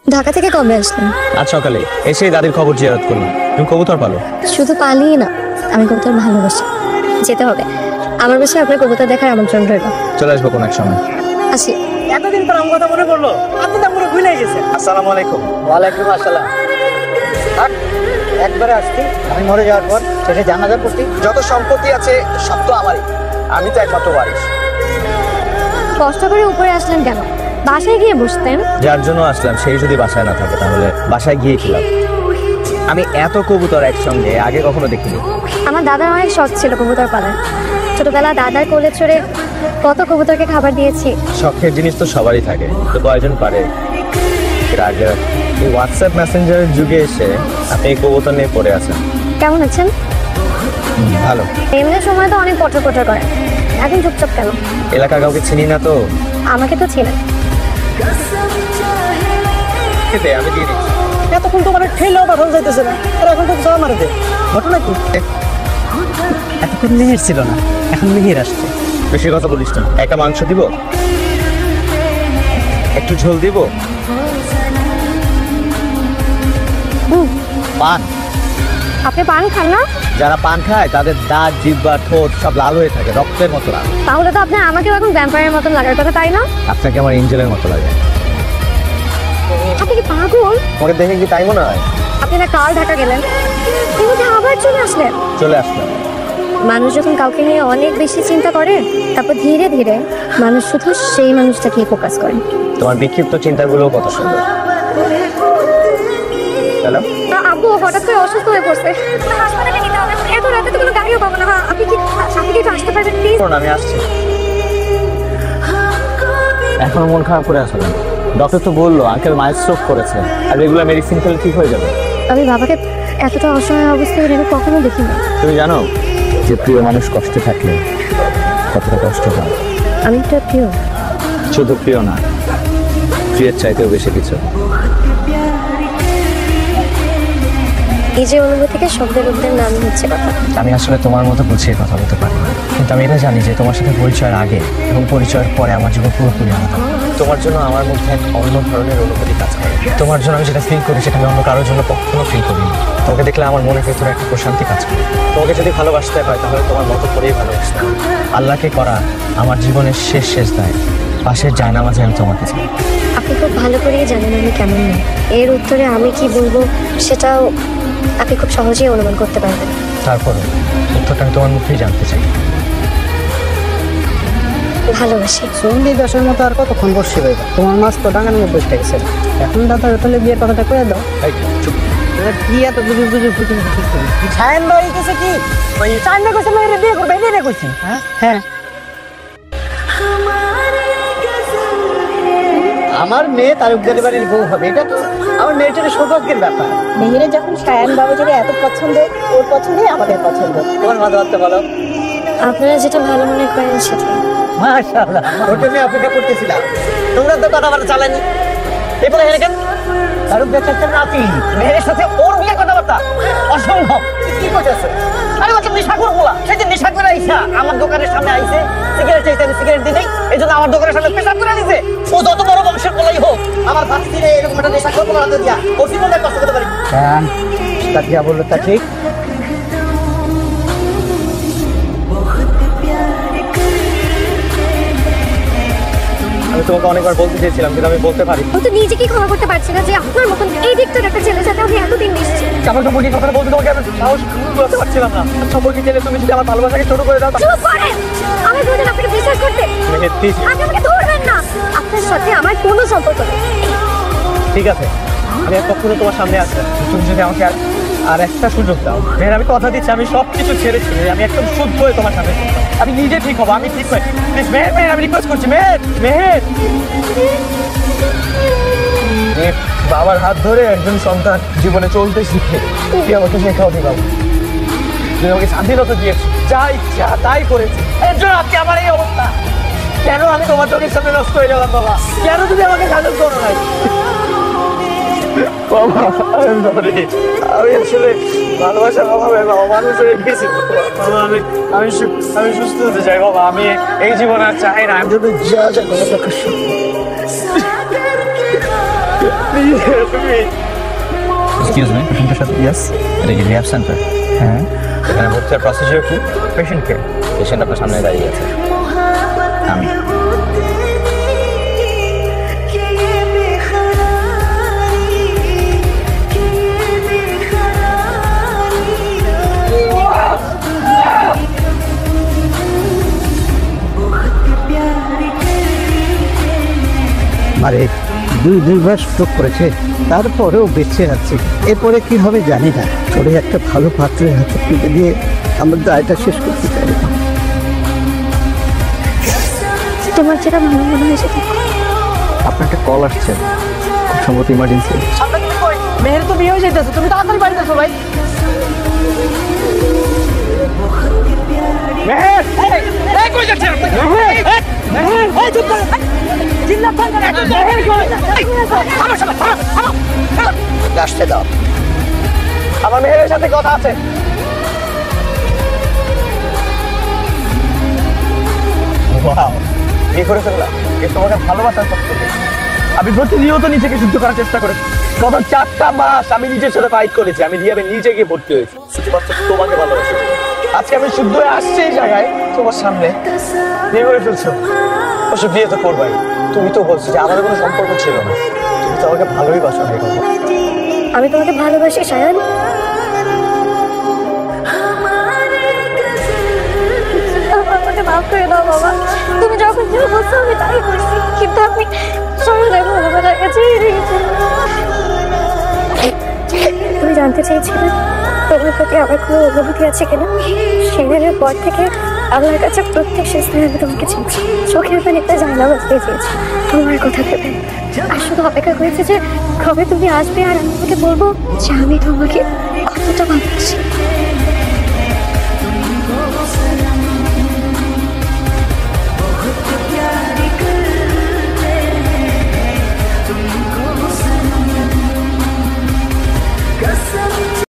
ঢাকা থেকে কবে আসলেন? আজ সকালে এসে দাদির খবর জিয়ারত করলাম। তুমি কবুতর পালো? শুধু পালিয়ে না, আমি কবুতর ভালোবাসি। যেতে হবে আমার বাসায়, আপনার কবুতর দেখার আমন্ত্রণ রইল। চলে আসবো কোন এক সময়। আসি। এতদিন পর আমার কথা মনে পড়লো, আপনি তো পুরো ভুলে গেছেন। আসসালামু আলাইকুম। ওয়ালাইকুম আসসালাম। একবারে আসছি, আমি মরে যাওয়ার পর শেষে জানাজা পড়ছি। যত সম্পত্তি আছে সব তো আমারই, আমি তো একমাত্র ওয়ারিশ। কষ্ট করে উপরে আসলেন কেন? বাসায় গিয়ে বসতেন। যার জন্য আসলাম সেই যদি বাসায় না থাকে তাহলে বাসায় গিয়ে খিলাম। আমি এত কবুতর একসঙ্গে আগে কখনো দেখিনি। আমার দাদার অনেক শখ ছিল কবুতর পালার। ছোটবেলা দাদার কোলে চড়ে কত কবুতরকে খাবার দিয়েছি। শখের জিনিস তো সবারই থাকে, তো কয়জন পারে। এর আগে এই হোয়াটসঅ্যাপ মেসেঞ্জারের যুগে এসে আপনি এই কবুতর নিয়ে পড়ে আছেন। কেমন আছেন? ভালো। এমনি সময় তো অনেক পটর পটর করেন, এখন চুপচাপ কেন? এলাকার কাউকে চিনি না তো। আমাকে তো ছিলেন। আমি দিয়ে দিচ্ছি। এতক্ষণ তো মানে ঠেলেও পাঠানো যাইতেছে না, আর এখন তো সব মারে দেয়। ঘটনা কি? এতক্ষণ মেহের ছিল না, এখন মেহের আসছে। বেশি কথা বলিস না। একটা মাংস দিব, একটু ঝোল দিব, পান। আপনি পান খান না? যারা পান খায় তাদের দাঁত, জিহ্বা, ঠোঁট সব লাল হয়ে থাকে, রক্তের মতো লাল। তাহলে তো আপনি আমাকেও এখন ভ্যাম্পায়ারের মতন লাগার কথা, তাই না? আপনাকে আমার এঞ্জেলের মতো লাগে। আপনি কি পাগল? ওকে দেখে কি তাই মনে হয়? আপনি না কাল ঢাকা গেলেন, কিন্তু আবার চলে আসলেন। চলে আসলাম। মানুষ যখন কাউকে নিয়ে অনেক বেশি চিন্তা করে, তারপর ধীরে ধীরে মানুষ শুধু সেই মানুষটাকেই ফোকাস করে। তোমার বিক্ষিপ্ত চিন্তাগুলো কত সুন্দর। হ্যালো, আব্বু হঠাৎ করে অসুস্থ হয়ে পড়ছে, হাসপাতালে নিতে হবে। এত রাতে তো কোনো গাড়িও পাবো না। আপনি কি সাথে কি একটু আসতে পারবেন প্লিজ? আমি আসছি। এখন মন খারাপ করে আসলে ডক্টর তো বললো আঙ্কেল মাইল্ড স্ট্রোক করেছে, আর রেগুলার মেডিসিন খেলে ঠিক হয়ে যাবে। আমি বাবাকে এতটা অসহায় অবস্থায় রেখে কখনো দেখিনি। তুমি জানো যে প্রিয় মানুষ কষ্টে থাকলে কতটা কষ্ট হয়? আমি তো প্রিয়। শুধু প্রিয় না, প্রিয়ের চাইতেও বেশি কিছু। এই যে অনুভূতিকে শব্দের রূপের নাম হচ্ছে কথা। আমি আসলে তোমার মতো বুঝিয়ে কথা বলতে পারি না, কিন্তু আমি এটা জানি যে তোমার সাথে পরিচয়ের আগে এবং পরিচয়ের পরে আমার জীবন পুরোপুরি আলাদা। তোমার জন্য আমার মধ্যে এক অন্য ধরনের অনুভূতি কাজ করে। তোমার জন্য আমি যেটা ফিল করি সেটা আমি অন্য কারোর জন্য কখনো ফিল করি না। তোমাকে দেখলে আমার মনের ভেতরে একটা প্রশান্তি কাজ করে। তোমাকে যদি ভালোবাসতে হয় তাহলে তোমার মতো করেই ভালোবাসতে হবে। আল্লাহকে করা আমার জীবনের শেষ দায়। পাশের জায়নামাজে আমি তোমাকে চাই। আপনি খুব ভালো করেই জানেন আমি কেমন নই। এর উত্তরে আমি কি বলবো সেটাও আপনি খুব সহজেই অনুমান করতে পারবেন। তারপরে উত্তরটা আমি তোমার মুখেই জানতে চাই। ভালোবাসি। সন্ধি দশের মতো আর কতক্ষণ বসে রইবে? তোমার মাছ তো ডাঙার মধ্যে বসে গেছে। এখন দাদা তাহলে বিয়ের কথাটা করে দাও। কি এত বুঝু বুঝু ফুটে ছায়েন ভাই গেছে কি চান্না কইছে মেয়ের বিয়ে করবে, এনে কইছি। হ্যাঁ, আমার মেয়ে তালুকদার বাড়ির বউ হবে, এটা তো আমার মেয়েটার সৌভাগ্যের ব্যাপার। মেয়েরা যখন সায়ান বাবুজির এত পছন্দ, ওর পছন্দই আমাদের পছন্দ। তোমার কথাবার্তা বলো। আপনারা যেটা ভালো মনে করেন সেটা। মাশাআল্লাহ, ওটা আমি অপেক্ষা করতেছিলাম। তোমরা তো কথাবার্তা চালানি। এরপরে হেরেকেন তালুকদার চাচার নাতি মেয়ের সাথে ওর বিয়ে কথাবার্তা অসম্ভব। কি করতেছে? আরে ওকে নেশাখোর বলা, সেই যে নেশা করে আইসা আমার দোকানের সামনে আইছে, সিগারেট চাইতে আমি সিগারেট দিই, এই জন্য আমার দোকানের সামনে পেশাব করে দিছে। ও যত বড় বংশের বলাই হোক, আমার ভাস্তিরে এরকম একটা নেশাখোর বলা হাতে দিয়া ওর জীবনে কষ্ট করতে পারি। হ্যাঁ, তাকিয়া বললো তা ঠিক। আমি তোমাকে অনেকবার বলতে চেয়েছিলাম কিন্তু আমি বলতে পারি। ও তো নিজেকেই ক্ষমা করতে পারছি না যে আপনার মতন এই দিকটার একটা ছেলের সাথে আমি এতদিন মিশছি। আমার সম্পর্কে কথাটা বলতে তোমাকে আমি সাহস করতে পারছিলাম না। সম্পর্কে জেনে তুমি যদি আমার ভালোবাসাকে ছোট করে দাও। চুপ করেন, আমি বলতেন আপনাকে বিশ্বাস করতে। আপনি আমাকে ধরবেন না, আপনার সাথে আমার কোনো সম্পর্ক নেই। ঠিক আছে, আমি কখনো তোমার সামনে আসবো, তুমি যদি আমাকে আর একটা সুযোগ দাও। মেহের, আমি কথা দিচ্ছি আমি সব কিছু ছেড়ে আমি একদম শুদ্ধ হয়ে তোমার সামনে আমি নিজে ঠিক হবো। আমি ঠিক হয়ে প্লিজ মেহের, আমি রিকোয়েস্ট করছি মেহের। বাবার হাত ধরে একজন সন্তান জীবনে চলতে শিখে তুই আমাকে শেখাও নি বাবা। তুই আমাকে স্বাধীনতা দিয়েছি, যা ইচ্ছা তাই করেছি। এর জন্য আজকে আমার এই অবস্থা। কেন আমি তোমার চোখের সামনে নষ্ট হয়ে গেলাম বাবা? কেন তুমি আমাকে স্বাধীন করো নাই? বাবা আমি আসলে ভালোবাসার অভাবে বাবা মানুষ হয়ে গেছি বাবা। আমি সুস্থ হতে চাই বাবা। আমি এই জীবন আর চাই না। আমি যদি যা যা এক্সকিউজ মি, পেশেন্টের সাথে ইয়েস, এটা কি রিহ্যাব সেন্টার? হ্যাঁ। এখানে ভর্তির প্রসিডিউর কি? পেশেন্টকে, পেশেন্ট আপনার সামনে দাঁড়িয়ে আছে। আমি আরে দুইবার স্ট্রোক করেছে, তারপরেও বেঁচে আছে। এরপরে কি হবে জানি না। তোরে একটা ভালো পাত্রের হাতে তুলে দিয়ে আমার দায়টা শেষ করতে চাই। তোমার যেটা ভালো মনে হয় সেটা করো। আপনার একটা কল আসছে, খুব সম্ভবত ইমার্জেন্সি। মেহের তো বিয়ে হয়ে যেতেছে, তুমি তাড়াতাড়ি বাড়িতে আসো ভাই। মেহের, এই কই যাচ্ছে? মেহের, মেহের, এই চুপ কর। চিল্লাচ্ছ কেন? মেহের কই? থামো শালা, থামো। আসতে দাও, আমার মেহেরের সাথে কথা আছে। ওয়াও, বিয়ে করে ফেললাম। এ তোমাকে ভালোবাসার সত্ত্বেও আমি প্রতিনিয়ত নিজেকে শুদ্ধ করার চেষ্টা করেছি। গত 4টা মাস আমি নিজের সাথে ফাইট করেছি। আমি রিহাবে নিজে গিয়ে ভর্তি হয়েছি শুধুমাত্র তোমাকে ভালোবাসি। আজকে আমি শুদ্ধ হয়ে আসছি এই জায়গায় তোমার সামনে। বিয়ে করে ফেলছো, অবশ্য বিয়ে তো করবাই। তুমি তো বলছো যে আমাদের কোনো সম্পর্ক ছিল না, তুমি তো আমাকে ভালোই বাসো না। আমি তোমাকে ভালোবাসি সায়ান। আমাকে মাফ করে দাও বাবা, তুমি যখন যা বলছো আমি তাই করছি, কিন্তু আমি সায়ানের ভালোবাসার কাছে হেরে গেছি। তুমি জানতে চেয়েছিলে তোমার প্রতি আমার কোনো অনুভূতি আছে কিনা। সেদিনের পর থেকে আমার কাছে প্রত্যেক শেষে আমি তোমাকে চেয়েছি, চোখের পানিতে জানা বসতে চেয়েছি তোমার কথা ভেবে। আর শুধু অপেক্ষা করেছি যে কবে তুমি আসবে আর আমি তোমাকে বলবো যে আমি তোমাকে কতটা ভালোবাসি।